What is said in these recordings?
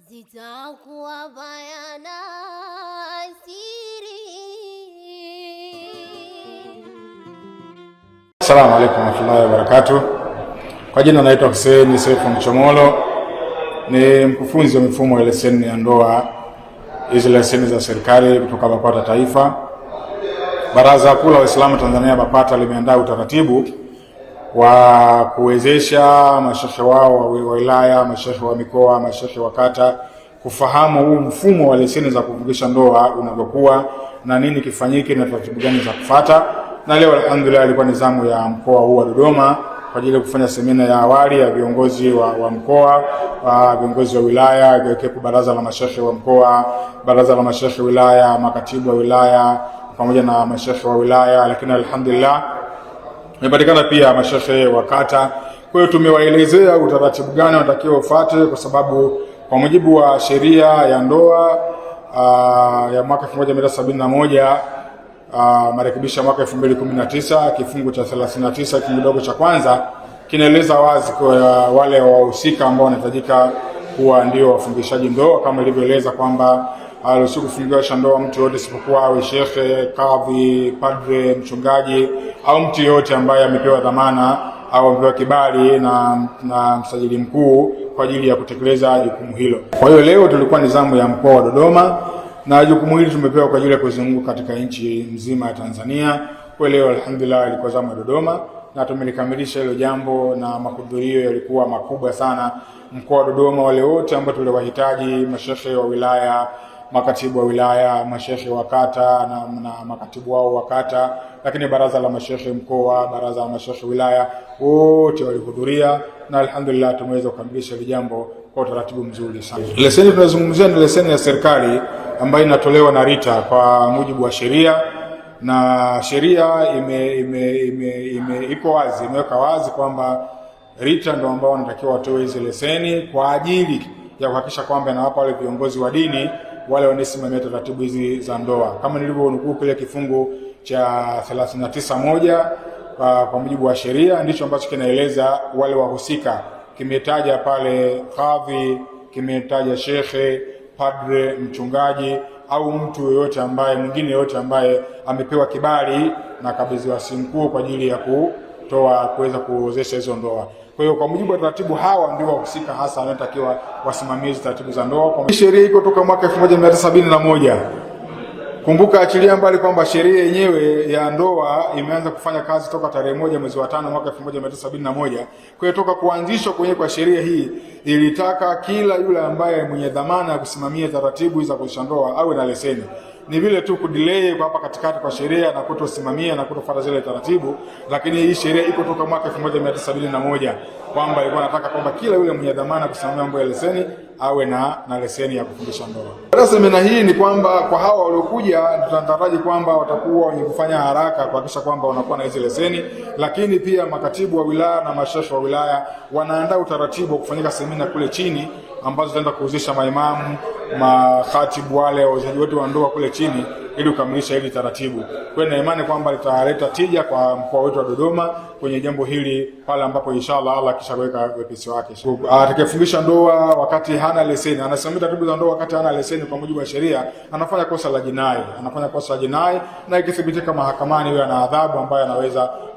zitakuwa bayana siri. Assalamu alaykum warahmatullahi wabarakatuh. Kwa jina naitwa Hussein Sefu Mchomolo, ni mkufunzi wa mifumo ya leseni ya ndoa, hizi leseni za serikali kutoka BAPATA Taifa. Baraza Kuu la Waislamu Tanzania BAPATA limeandaa utaratibu wa kuwezesha mashehe wao wa wilaya, mashehe wa mikoa, mashehe wa kata kufahamu huu mfumo wa leseni za kufungisha ndoa unavyokuwa na nini kifanyike na taratibu gani za kufuata. Na leo alhamdulillah ilikuwa ni zamu ya mkoa huu wa Dodoma kwa ajili ya kufanya semina ya awali ya viongozi wa mkoa, viongozi wa wilaya, ikiwepo baraza la mashehe wa mkoa, baraza la mashehe wilaya, makatibu wa wilaya pamoja na mashehe wa wilaya, lakini alhamdulillah imepatikana pia mashehe wa kata. Kwa hiyo tumewaelezea utaratibu gani wanatakiwa ufuate, kwa sababu kwa mujibu wa sheria ya ndoa ya mwaka 1971 marekebisho ya mwaka 2019 kifungu cha 39 kidogo cha kwanza kinaeleza wazi kwa wale wahusika ambao wanahitajika kuwa ndio wafungishaji ndoa, kama ilivyoeleza kwamba haruhusiwi kufungisha ndoa mtu yote isipokuwa awe shekhe, kadhi, padre, mchungaji au mtu yote ambaye amepewa dhamana au amepewa kibali na msajili mkuu kwa ajili ya kutekeleza jukumu hilo. Kwa hiyo leo tulikuwa ni zamu ya mkoa wa Dodoma na jukumu hili tumepewa kwa ajili ya kuzunguka katika nchi nzima ya Tanzania. Kwa leo alhamdulillah ilikuwa zamu ya Dodoma na tumelikamilisha hilo jambo, na mahudhurio yalikuwa makubwa sana mkoa wa Dodoma. Wale wote ambao tuliwahitaji, mashehe wa wilaya, makatibu wa wilaya, mashehe wa kata na makatibu wao wa kata, lakini baraza la mashehe mkoa, baraza la mashehe wilaya, wote walihudhuria na alhamdulillah tumeweza kukamilisha hili jambo kwa utaratibu mzuri sana. Leseni tunazungumzia ni leseni ya serikali ambayo inatolewa na RITA kwa mujibu wa sheria, na sheria iko wazi, imeweka wazi kwamba RITA ndio ambao wanatakiwa watoe hizo leseni kwa ajili ya kuhakikisha kwamba inawapa wale viongozi wa dini wale wanaosimamia taratibu hizi za ndoa, kama nilivyonukuu kile kifungu cha 39(1) kwa mujibu wa sheria ndicho ambacho kinaeleza wale wahusika. Kimetaja pale kadhi, kimetaja shekhe, padre, mchungaji au mtu yoyote ambaye mwingine yoyote ambaye amepewa kibali na kabidhiwa mkuu kwa ajili ya kuweza kuwezesha hizo ndoa. Kwa hiyo kwa mujibu wa taratibu hawa ndio wahusika hasa wanatakiwa wasimamie taratibu za ndoa. Kwa sheria iko toka mwaka 1971. Kumbuka achilia mbali kwamba sheria yenyewe ya ndoa imeanza kufanya kazi toka tarehe 1 mwezi wa 5 mwaka 1971. Kwa hiyo toka kuanzishwa kwa sheria hii ilitaka kila yule ambaye mwenye dhamana ya kusimamia taratibu za kufungisha ndoa awe na leseni. Ni vile tu kudelay kwa hapa katikati kwa sheria na kutosimamia na kutofuata zile taratibu, lakini hii sheria iko toka mwaka 1971 kwamba ilikuwa nataka kwamba kila yule mwenye dhamana kusimamia mambo ya leseni awe na leseni ya kufungisha ndoa. Semina hii ni kwamba kwa hawa waliokuja tunataraji kwamba watakuwa wenye kufanya haraka kuhakikisha kwamba wanakuwa na hizo leseni, lakini pia makatibu wa wilaya na mashehe wa wilaya wanaandaa utaratibu wa kufanyika semina kule chini ambazo zitaenda kuhusisha maimamu, makhatibu, wale wauzaji wote wa ndoa kule chini ili kukamilisha hili taratibu. Kwa hiyo na imani kwamba litaleta tija kwa mkoa wetu wa Dodoma kwenye jambo hili pale ambapo inshallah Allah kishaweka wepesi wake. Atakayefungisha ndoa wakati hana leseni, anasimamia taratibu za ndoa wakati hana leseni kwa mujibu wa sheria, anafanya kosa la jinai, na ikithibitika mahakamani yeye ana adhabu ambayo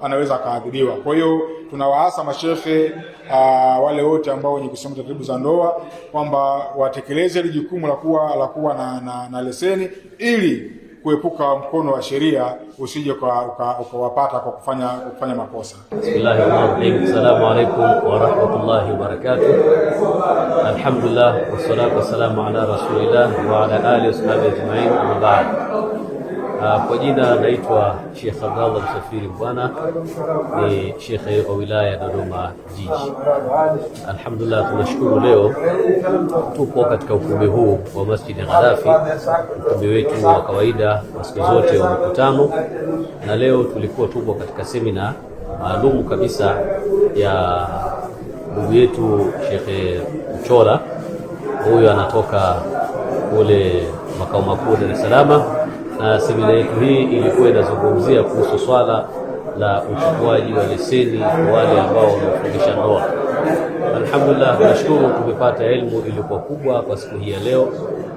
anaweza kaadhibiwa. Kwa hiyo tunawaasa mashehe wale wote ambao wenye kusimamia taratibu za ndoa kwamba watekeleze ile jukumu la kuwa na leseni ili kuepuka mkono wa sheria usije ukawapata kwa kufanya makosa. Bismillahirrahmanirrahim. Assalamu alaykum wa rahmatullahi wa barakatuh. Alhamdulillah wassalatu wassalamu ala rasulillah wa ala alihi washabihi ajma'in, amma ba'd. Kwa jina naitwa Sheikh Abdallah Msafiri Bwana, ni shekhe wa wilaya Dodoma Jiji. Alhamdulillah tunashukuru leo tupo katika ukumbi huu wa Masjid Ghadafi, ukumbi wetu wa kawaida wa siku zote wa mikutano, na leo tulikuwa tupo katika semina maalum kabisa ya ndugu yetu Sheikh Mchola. Huyo anatoka kule makao makuu Dar es Salaam, na semina yetu hii ilikuwa inazungumzia kuhusu swala la uchukuaji wa leseni kwa wale ambao wanafungisha ndoa. Alhamdulillah, tunashukuru tumepata elimu iliyokuwa kubwa kwa siku hii ya leo,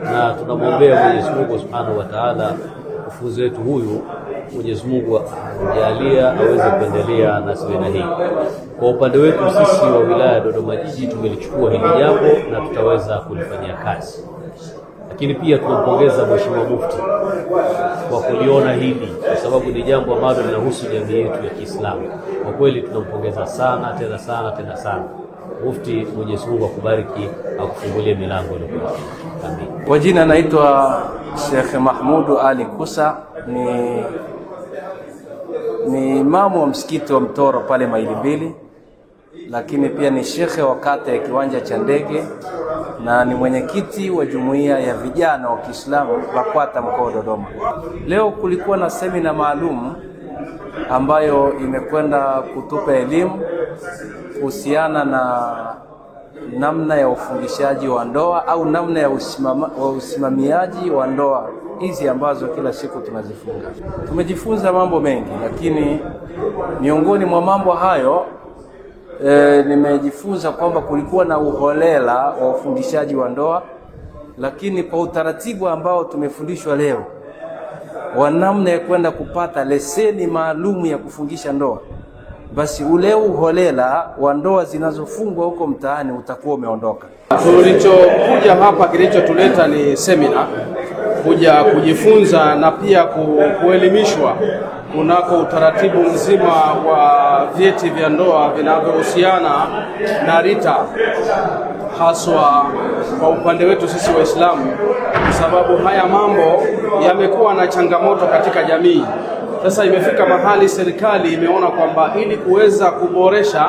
na tunamwombea Mwenyezi Mungu Subhanahu wa Ta'ala kufunzi wetu huyu, Mwenyezi Mungu ajalia aweze kuendelea na semina hii. Kwa upande wetu sisi wa wilaya ya Dodoma Jiji tumelichukua hili jambo na tutaweza kulifanyia kazi. Lakini pia tunampongeza Mheshimiwa Mufti kwa kuliona hili, kwa sababu ni jambo ambalo linahusu jamii yetu ya Kiislamu. Kwa kweli tunampongeza sana tena sana Mufti. Mwenyezi Mungu akubariki, akufungulie milango ile. Amin. Kwa jina naitwa Sheikh Mahmudu Ali Kusa, ni imamu wa msikiti wa Mtoro pale Maili Mbili, lakini pia ni shekhe wa kata ya Kiwanja cha Ndege na ni mwenyekiti wa jumuiya ya vijana wa Kiislamu BAKWATA mkoa wa Dodoma. Leo kulikuwa na semina maalum ambayo imekwenda kutupa elimu kuhusiana na namna ya ufungishaji wa ndoa au namna ya usimamiaji wa ndoa hizi ambazo kila siku tunazifunga. Tumejifunza mambo mengi, lakini miongoni mwa mambo hayo nimejifunza kwamba kulikuwa na uholela wa ufungishaji wa ndoa, lakini kwa utaratibu ambao tumefundishwa leo wa namna ya kwenda kupata leseni maalum ya kufungisha ndoa, basi ule uholela wa ndoa zinazofungwa huko mtaani utakuwa umeondoka. Tulichokuja hapa, kilichotuleta ni semina, kuja kujifunza na pia kuelimishwa kunako utaratibu mzima wa vyeti vya ndoa vinavyohusiana na RITA, haswa kwa upande wetu sisi Waislamu, kwa sababu haya mambo yamekuwa na changamoto katika jamii. Sasa imefika mahali serikali imeona kwamba ili kuweza kuboresha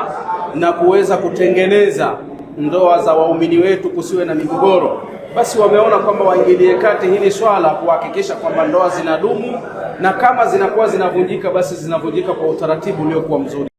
na kuweza kutengeneza ndoa za waumini wetu kusiwe na migogoro, basi wameona kwamba waingilie kati hili swala kuhakikisha kwamba ndoa zinadumu, na kama zinakuwa zinavunjika basi zinavunjika kwa utaratibu uliokuwa mzuri.